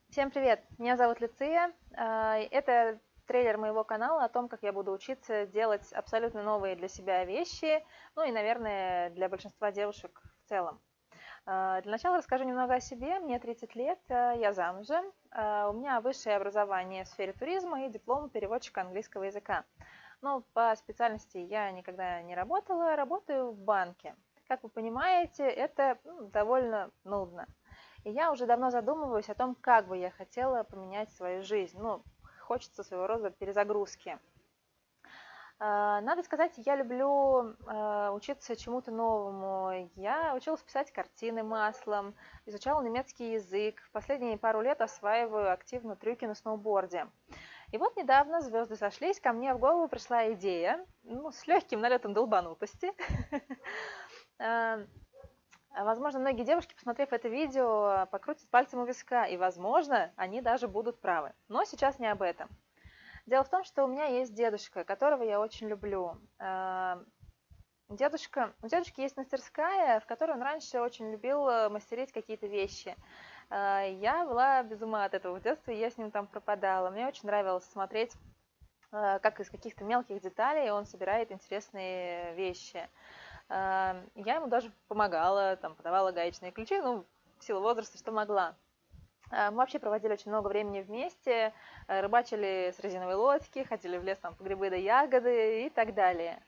Всем привет! Меня зовут Люция. Это трейлер моего канала о том, как я буду учиться делать абсолютно новые для себя вещи, ну и, наверное, для большинства девушек в целом. Для начала расскажу немного о себе. Мне 30 лет, я замужем. У меня высшее образование в сфере туризма и диплом переводчика английского языка. Но по специальности я никогда не работала, работаю в банке. Как вы понимаете, это довольно нудно. И я уже давно задумываюсь о том, как бы я хотела поменять свою жизнь. Ну, хочется своего рода перезагрузки. Надо сказать, я люблю учиться чему-то новому. Я училась писать картины маслом, изучала немецкий язык. Последние пару лет осваиваю активно трюки на сноуборде. И вот недавно звезды сошлись, ко мне в голову пришла идея, с легким налетом долбанутости. Возможно, многие девушки, посмотрев это видео, покрутят пальцем у виска, и, возможно, они даже будут правы. Но сейчас не об этом. Дело в том, что у меня есть дедушка, которого я очень люблю. У дедушки есть мастерская, в которой он раньше очень любил мастерить какие-то вещи. Я была без ума от этого в детстве, и я с ним там пропадала. Мне очень нравилось смотреть, как из каких-то мелких деталей он собирает интересные вещи. Я ему даже помогала, подавала гаечные ключи, в силу возраста, что могла. Мы вообще проводили очень много времени вместе, рыбачили с резиновой лодки, ходили в лес по грибы да ягоды и так далее.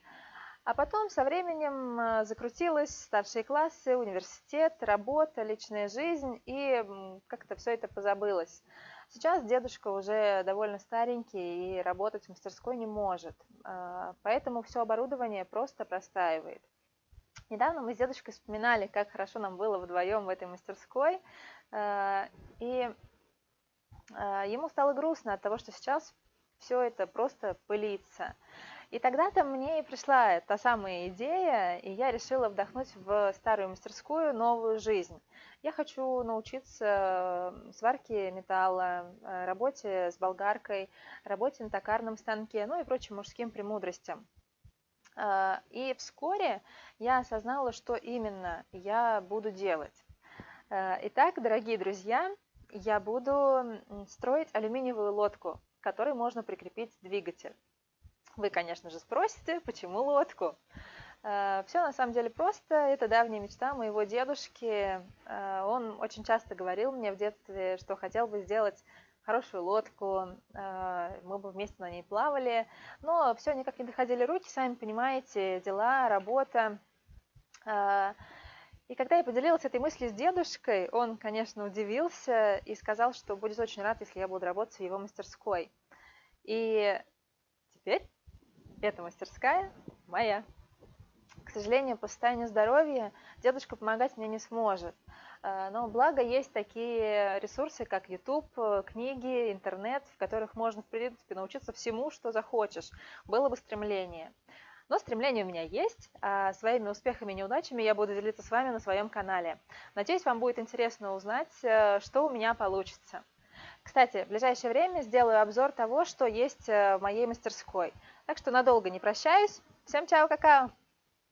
А потом со временем закрутилось старшие классы, университет, работа, личная жизнь, и как-то все это позабылось. Сейчас дедушка уже довольно старенький и работать в мастерской не может, поэтому все оборудование просто простаивает. Недавно мы с дедушкой вспоминали, как хорошо нам было вдвоем в этой мастерской, и ему стало грустно от того, что сейчас все это просто пылится. И тогда-то мне и пришла та самая идея, и я решила вдохнуть в старую мастерскую новую жизнь. Я хочу научиться сварке металла, работе с болгаркой, работе на токарном станке, ну и прочим мужским премудростям. И вскоре я осознала, что именно я буду делать. Итак, дорогие друзья, я буду строить алюминиевую лодку, к которой можно прикрепить двигатель. Вы, конечно же, спросите, почему лодку? Все на самом деле просто. Это давняя мечта моего дедушки. Он очень часто говорил мне в детстве, что хотел бы сделать хорошую лодку, мы бы вместе на ней плавали, но все никак не доходили руки, сами понимаете, дела, работа. И когда я поделилась этой мыслью с дедушкой, он, конечно, удивился и сказал, что будет очень рад, если я буду работать в его мастерской. И теперь эта мастерская моя. К сожалению, по состоянию здоровья дедушка помогать мне не сможет. Но благо есть такие ресурсы, как YouTube, книги, интернет, в которых можно, в принципе, научиться всему, что захочешь. Было бы стремление. Но стремление у меня есть, а своими успехами и неудачами я буду делиться с вами на своем канале. Надеюсь, вам будет интересно узнать, что у меня получится. Кстати, в ближайшее время сделаю обзор того, что есть в моей мастерской. Так что надолго не прощаюсь. Всем чао, какао!